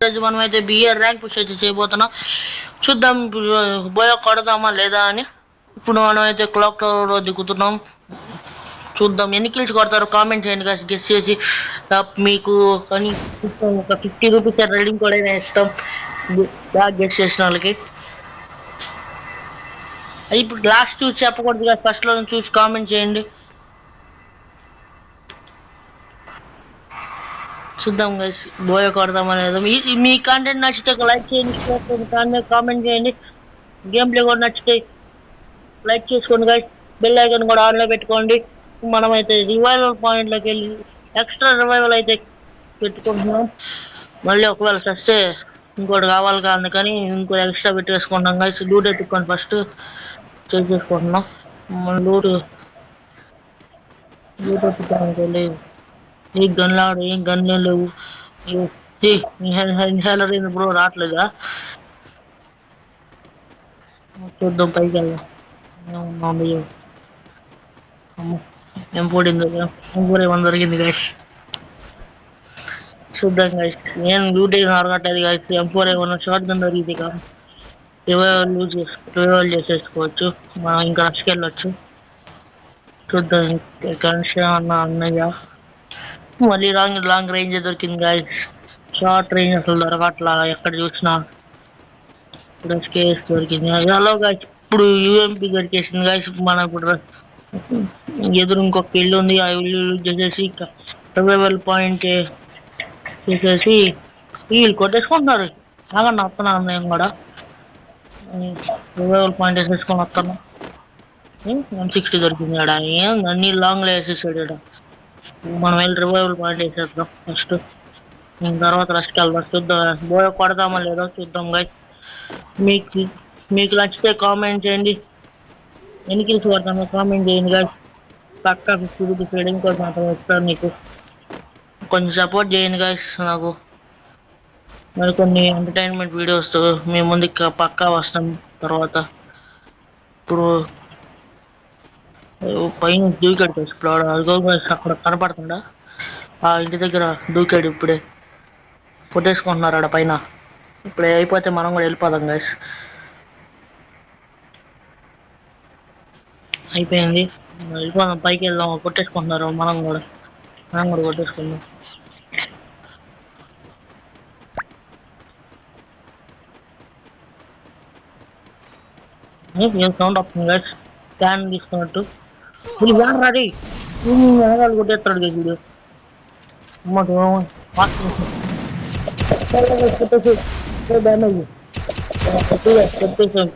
రోజు మనమైతే BR rank push అయితే చేయబోతున్నాం. చూద్దాం బోయ కొడదామా లేదా అని. ఇప్పుడు మనం అయితే క్లాక్ టవర్ లో దిగుతున్నాం. చూద్దాం ఎన్ని కిల్స్ కొడతారో కామెంట్ చేయండి guys. గెస్ చేసి మీకు కానీ ఒక 50 రూపీస్ రైడింగ్ కూడా ఇస్తాం బాగా గెస్ చేసిన వాళ్ళకి. ఇప్పుడు లాస్ట్ చూసి చెప్పకూడదు కదా, ఫస్ట్ లో చూసి కామెంట్ చేయండి. చూద్దాం గైస్ బోయ కొడదాం అనేది. మీ కంటెంట్ నచ్చితే ఒక లైక్ చేయండి, కామెంట్ చేయండి. గేమ్ ప్లే కూడా నచ్చితే లైక్ చేసుకోండి గైస్. బెల్ ఐకాన్ కూడా ఆన్లో పెట్టుకోండి. మనమైతే రివైవల్ పాయింట్లోకి వెళ్ళి ఎక్స్ట్రా రివైవల్ అయితే పెట్టుకుంటున్నాం. మళ్ళీ ఒకవేళ చస్తే ఇంకోటి కావాలి కానీ ఇంకో ఎక్స్ట్రా పెట్టేసుకుంటాం గైస్. లూట్ ఎత్తుకొని ఫస్ట్ చేసేసుకుంటున్నాం. లూట్ ఎత్తుకోడానికి వెళ్ళి ఏ గన్లాడు ఏం గన్లే లేవు. ఇన్హేలర్ బ్రో రావట్లేదా? చూద్దాం పైకి వెళ్దాం. M4 ఏమన్నా దొరికింది గైస్. చూద్దాం గైస్. నేను లూట్ అయిన అరగట్లేదు గైస్. M4 ఏమన్నా షార్ట్ గన్ దొరికింది కాదు. రివైవల్ చేసేసుకోవచ్చు. మనం ఇంకా రష్కి వెళ్ళొచ్చు. చూద్దాం కనెక్షన్ అన్నయ్య. మళ్ళీ లాంగ్ రేంజ్ దొరికింది గైస్. షార్ట్ రేంజ్ అసలు దొరకట్లా ఎక్కడ చూసినా. ఇప్పుడు స్కేస్ దొరికింది. హలో గైస్, ఇప్పుడు యూఎంపీ దొరికేసింది గైస్. మన ఇప్పుడు ఎదురు ఇంకొక ఇల్లు ఉంది. ఆ ఇల్లు చేసేసి రివైవల్ పాయింట్ చేసేసి వీళ్ళు కొట్టేసుకుంటున్నారు. ఆగండి వస్తున్నాను నేను కూడా. రివైవల్ పాయింట్ వేసేసుకొని వస్తాను. 160 దొరికింది ఆడ. ఏం అన్ని లాంగ్లో వేసేసాడు ఆడ. మనం వెళ్ళి రివైవల్ పాయింట్ వేసేద్దాం ఫస్ట్. తర్వాత రష్కి వెళ్దాం. చూద్దాం బోయ కొడదామా లేదో చూద్దాం గైస్. మీకు నచ్చితే కామెంట్ చేయండి. ఎన్ని కిల్స్ కొడతామో కామెంట్ చేయండి గైస్. పక్కా 50 రూపీస్ రైడింగ్ కోసం మాత్రం ఇస్తాను మీకు. కొంచెం సపోర్ట్ చేయండి గైస్ నాకు. మరి కొన్ని ఎంటర్టైన్మెంట్ వీడియోస్ మీ ముందుకు పక్కా వస్తాం తర్వాత. ఇప్పుడు పైన దూకాడు ఇప్పుడు అక్కడ కనపడుతుందా? ఆ ఇంటి దగ్గర దూకాడు ఇప్పుడే. కొట్టేసుకుంటున్నారు ఆడ పైన. ఇప్పుడు అయిపోతే మనం కూడా వెళ్ళిపోదాం గైస్. అయిపోయింది, వెళ్ళిపోదాం పైకి వెళ్దాం. కొట్టేసుకుంటున్నారు మనం కూడా కొట్టేసుకుందాం. ఏం సౌండ్ వస్తుంది గైస్? ఫ్యాన్ తీసుకున్నట్టు. ఇది వ్యాన్ రాది వెనకాల కొట్టేస్తాడు వీడు. డ్యామేజ్ కొట్టేసాను.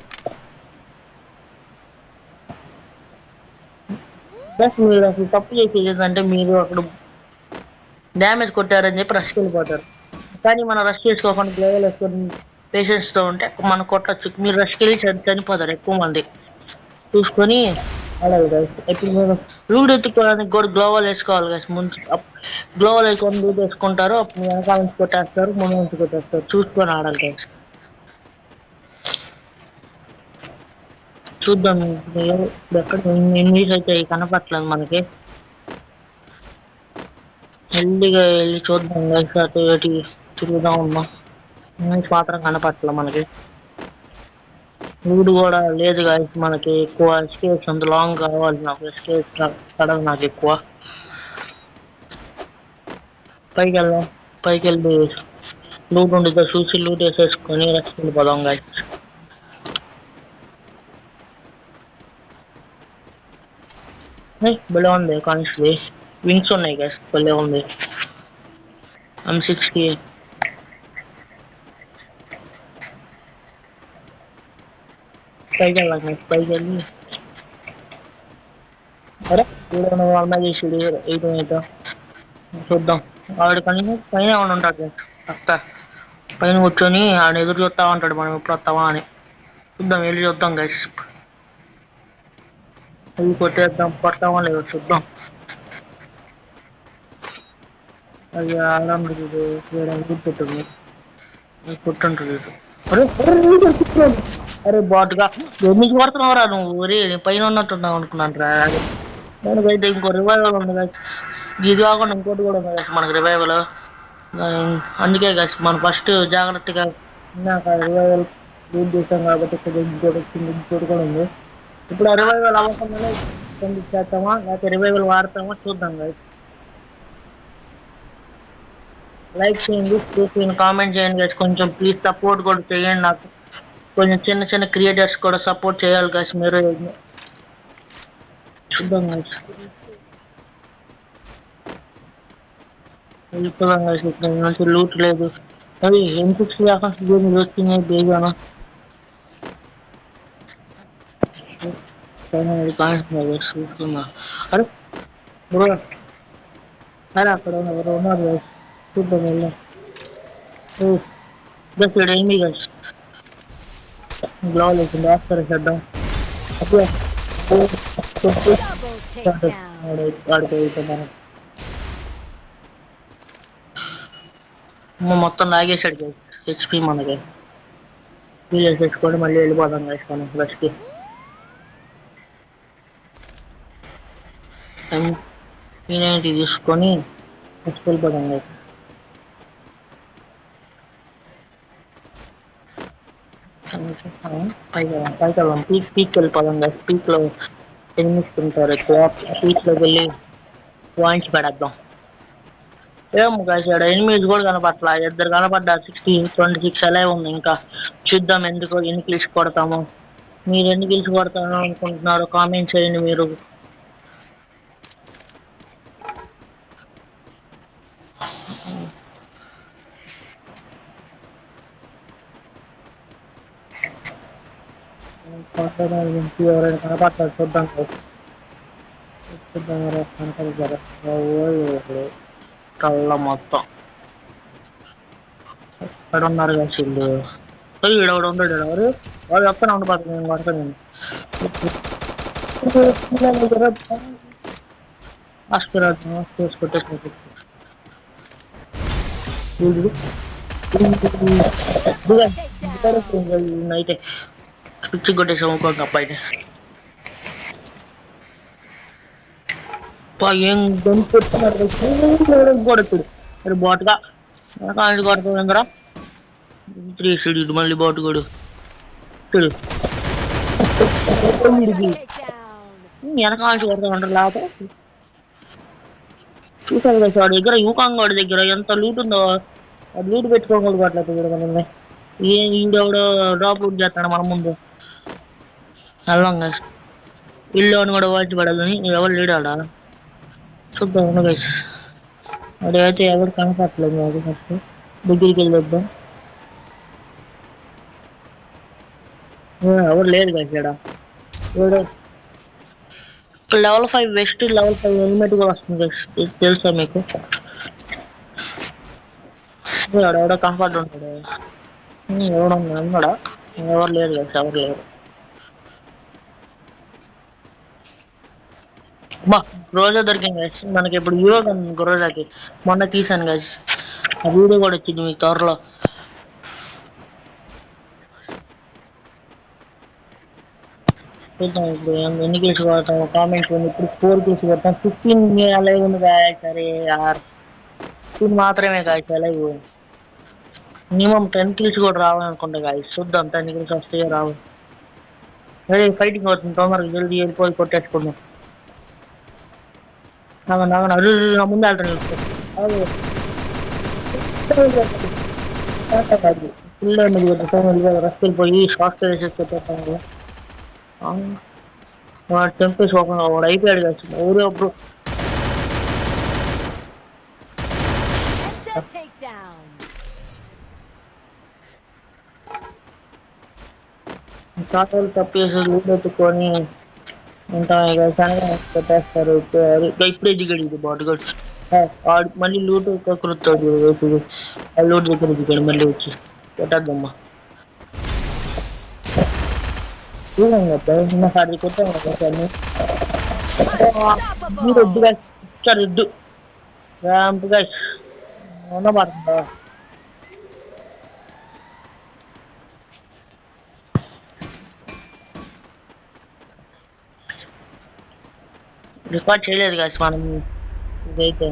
ప్లస్ మీరు అసలు తప్పు చేసేది ఏంటంటే మీరు అక్కడ డ్యామేజ్ కొట్టారని చెప్పి రష్కి వెళ్ళిపోతారు. కానీ మనం రష్ చేసుకోకుండా గ్లోవల్ వేసుకొని పేషెన్స్తో ఉంటే మనం కొట్టచ్చు. మీరు రష్కి వెళ్ళి చనిపోతారు ఎక్కువ మంది. చూసుకొని ఆడాలి గైస్. ఇప్పుడు మీరు లూట్ ఎత్తుకోవడానికి కూడా గ్లోవల్ వేసుకోవాలి గైస్. ముందు గ్లోవల్ వేసుకొని లూట్ వేసుకుంటారు. అప్పుడు వెనకాల నుంచి కొట్టేస్తారు, ముందు నుంచి కొట్టేస్తారు. చూసుకొని ఆడాలి గైస్. చూద్దాం ఎక్కడ ఎనిమిది అయితే కనపట్లేదు మనకి. మెల్లిగా వెళ్ళి చూద్దాం గైస్. అటు ఇటు తిరుగుదా ఉన్నాం. మాత్రం కనపట్లేదు మనకి. లూడ్ కూడా లేదు గైస్ మనకి. ఎక్కువ ఎస్కేస్ అంత లాంగ్ కావాలి నాకు. ఎస్కేస్ పడదు నాకు ఎక్కువ. పైకి వెళ్దాం. పైకి వెళ్ళి లూట్ ఉండిద్దో చూసి లూట్ వేసేసుకొని రెస్ట్ వెళ్ళిపోదాం గైస్. భలే ఉంది కానిస్ట్రీ. వింగ్స్ ఉన్నాయి గైస్. భలే ఉంది. M60 పైకి వెళ్ళాం గైస్. పైకి వెళ్ళి అరే అమ్మాయి చేసాడు 8 చూద్దాం. ఆవిడ కనీసం పైన ఏమైనా ఉంటాడు పక్క పైన కూర్చొని ఆడ ఎదురు చూస్తా ఉంటాడు మనం ఎప్పుడు వస్తావా అని. చూద్దాం వెళ్ళి చూద్దాం గైస్. అవి కొడతామా లేదో చూద్దాం. అది ఆడడానికి గుర్తుంటుంది. గుర్తుంటుంది. అరే బాటుగా ఎందుకు పడుతున్నావురా నువ్వు? ఒరే పైన ఉన్నట్టున్నావు అనుకున్నాను రా. మనకైతే ఇంకో రివైవల్ ఉంది గైస్. ఇది కాకుండా ఇంకోటి కూడా ఉంది గైస్ మనకి రివైవల్. అందుకే గైస్ మనం ఫస్ట్ జాగ్రత్తగా ఇందాక రివైవల్ యూజ్ చేసాం కాబట్టి ఇంకోటి కూడా ఉంది. ఇప్పుడు ఆ రివైవల్ అవ్వకుండానే చేస్తామా లేకపోతే రివైవల్ వాడతామా చూద్దాం గైస్. లైక్ చేయండి, షేర్ చేయండి, కామెంట్ చేయండి గైస్. కొంచెం ప్లీజ్ సపోర్ట్ కూడా చేయండి నాకు. కొంచెం చిన్న చిన్న క్రియేటర్స్ కూడా సపోర్ట్ చేయాలి గైస్ మీరు. చూద్దాం గైస్. వెళ్ళిపోదాం గైస్. ఇక్కడ నుంచి లూట్ లేదు. అది M6 కాక వచ్చింది బేగానా చూస్తున్నా. అరే బ్రో, అరే అక్కడ ఎవరు ఉన్నారు గైస్. చూద్దాం వెళ్దాం. జస్ట్ ఇక్కడ ఏమి గైస్ గ్లోవల్ వేసింది వేస్తారు చేద్దాం. అప్పుడు Double takedown. ఆడిపోతున్నాను. మొత్తం లాగేసాడు గైస్ హెచ్పి మనకి. వీళ్ళు తెచ్చుకొని మళ్ళీ వెళ్ళిపోదాం గైస్ మనం ఫ్రెష్కి. నేనేంటి తీసుకొని ఫస్ట్ వెళ్ళిపోదాం గైస్. పైకి వెళ్దాం. పీక్ వెళ్ళిపోదాం గైస్. పీక్లో ఎన్నిస్తుంటారు ఎక్కువ. పీక్లోకి వెళ్ళి పాయింట్స్ పెడద్దాం. ఏమో గైస్ ఇక్కడ ఎనిమిది కూడా కనపట్లా. ఇద్దరు కనపడ్డా. 26 అలా ఉంది ఇంకా. చూద్దాం ఎందుకు ఎన్ని కిల్స్ కొడతాము. మీరు ఎన్ని కిల్స్ కొడతాను అనుకుంటున్నారో కామెంట్ చేయండి మీరు. ఎవరైనా కనపడతారు చూద్దాం గైస్. చూద్దాం ఎవరైనా కనపడతారు. కళ్ళ మొత్తం ఎక్కడ ఉన్నారు గైస్ వీళ్ళు. ఈడెవడు ఉండడు. ఎవరు వాళ్ళు వస్తానే ఉండబోతుంది. నేను కొడతాను. Double takedown. అయితే పిచ్చి కొట్టేసాం ఇంకొక అబ్బాయిని. ఏం గన్ కొట్టున్నారు కొడుతుడు. మరి బాటుగా కాంచి కొడతాడు ఇంకరా 3 మళ్ళీ బాటు కొడు చూడు. Quadra takedown. వెనకాంచి కొడతా ఉంటారు లేకపోతే చూసారు కదా వాడి దగ్గర యూకాంగ్ వాడి దగ్గర ఎంత లూట్ ఉందో. అది లూట్ పెట్టుకోగలగట్లేదు కూడా మనల్ని. ఈడెవడో డ్రాప్ లూట్ చేస్తాడు మన ముందు. వెళ్దాం గైస్. ఇల్లు అని కూడా వాచి పడాలని ఎవరు లేడాడా చూద్దాం ఉన్న గైస్. అడైతే ఎవరు కనపడట్లేదు నాకు. ఫస్ట్ దగ్గరికి వెళ్ళొద్దాం. ఎవరు లేదు గైస్ ఇక్కడ. లెవెల్ 5 వెస్ట్, లెవెల్ 5 హెల్మెట్ కూడా వస్తుంది గైస్. తెలుసా మీకు? ఎవడో కంఫర్ట్ ఉంటాడు. ఎవడన్నా ఉన్నాడా? ఎవరు లేరు గైస్. ఎవరు లేరు. బా రోజా దొరికింది గైస్ మనకి. ఇప్పుడు యూరోప్ రోజాకి మొన్న తీసాను గైస్. ఆ వీడియో కూడా వచ్చింది మీకు త్వరలో. చూద్దాం ఇప్పుడు ఎన్ని కిల్స్ కొడతాం కామెంట్ చేయండి. ఇప్పుడు 4 కిల్స్ కొడతాం. 15 అలాగే ఉంది గాయస్. సరే యార్ 15 మాత్రమే గాయస్ అలాగే. మినిమం 10 కిల్స్ కూడా రావాలనుకుంటా గాయస్. చూద్దాం 10 కిల్స్ వస్తాయో రావు. అరే ఫైటింగ్ అవుతుంది తొందరగా జల్దీ వెళ్ళిపోయి కొట్టేసుకుందాం. నాగన అరు నా ముందు వెళ్తాను. ఫుల్ డ్యామేజ్ కొట్టాను. రష్ వెళ్ళిపోయి షార్ట్ వేసేసి కొట్టేస్తాను. వాడు చంపేసి వాడు అయిపోయాడు కదా. ఎవరో అప్పుడు Penta takedown. చాటలు తప్పేసి లూడెత్తుకొని ఉంటాం ఇక సనగా పెట్టేస్తారు. ఇప్పుడే దిగాడు ఇది బాటుగాడు. వాడు మళ్ళీ లూట్ కృతాడు. ఆ లూట్ దగ్గర దిగాడు మళ్ళీ వచ్చి కొట్టద్దమ్మా. చూడండి చిన్న సారి కొట్టాను కదా. Unstoppable. ఇచ్చారు ఇద్దు ర్యాంప్గా ఉండబడుతుందా. రికార్డ్ చేయలేదు కదా మనం ఇదైతే.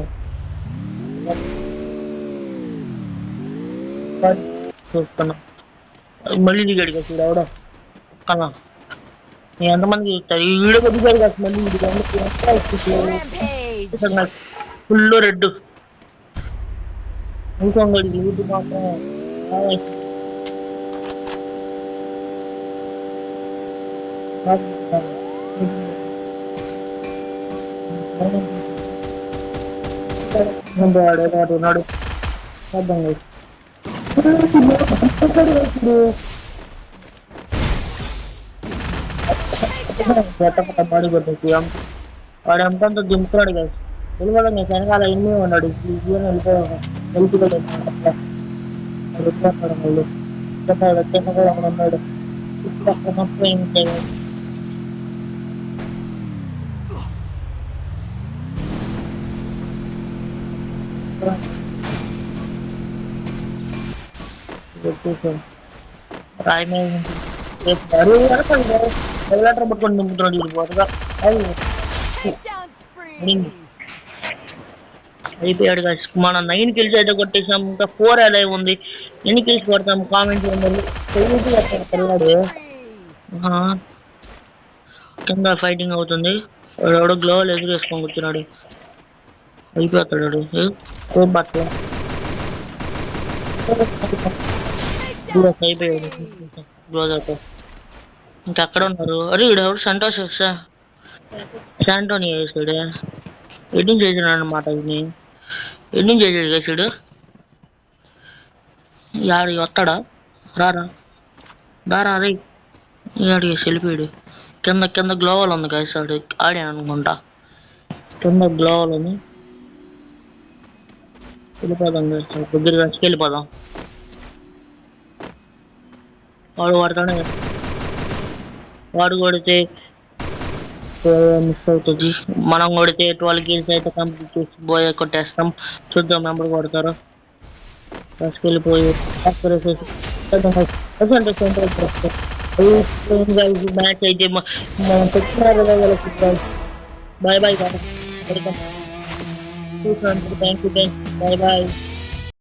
చూస్తున్నా మళ్ళీ దిగాడు కదా చూడు ఎవడో కదా ఎంతమంది చూస్తారు ఈ వీడియో దిగాడు కదా మళ్ళీ Rampage. ఫుల్ రెడ్ ఇంకొంగడి వీటి మాత్రం ఉన్నాడు అర్థం కాదు బాడీ కొట్టేసి వాడు ఎంతంత దింపుతున్నాడు కదా వెళ్ళిపోదాం కదా వెనకాల ఎన్ని ఉన్నాడు వెళ్ళిపోయాడు మళ్ళీ ఉన్నాడు మొత్తం ఏంటి రాయి ఎలివేటర్ పట్టుకొని దింపుతున్నాడు చూడిపోతుందా Takedown spree. అయిపోయాడు కదా మన 9 కిల్స్ అయితే కొట్టేసాం ఇంకా 4 ఎలా ఉంది ఎన్ని కిల్స్ కొడతాం కామెంట్ చేయండి Takedown spree. కింద ఫైటింగ్ అవుతుంది ఎవడో గ్లోవల్ ఎదురేసుకొని కూర్చున్నాడు అయిపోతాడు బట్టలు అయిపోయాడు గ్లోజర్తో ఇంకా అక్కడ ఉన్నారు అరే ఈడు ఎవరు సంతోష్ శాంటోని వేసాడు ఎడ్డింగ్ చేసాడు అనమాట ఇది ఎడ్డింగ్ చేసాడు వేసాడు ఆడికి వస్తాడా రారా దారా రే ఆడికి వెళ్ళిపోయాడు కింద కింద గ్లోవల్ ఉంది వేసాడు ఆడాను అనుకుంటా కింద గ్లోవల్ ఉంది వెళ్ళిపోదాం దగ్గర వెళ్ళిపోదాం వాడు వాడుతానే వాడు కొడితే మిస్ అవుతుంది మనం కొడితే 12 గేమ్స్ అయితే కంప్లీట్ చేసి పోయే కొట్టేస్తాం చూద్దాం ఎవరు కొడతారో వెళ్ళిపోయి మ్యాచ్ అయితే మనం తెచ్చినారు bye bye thank you bye bye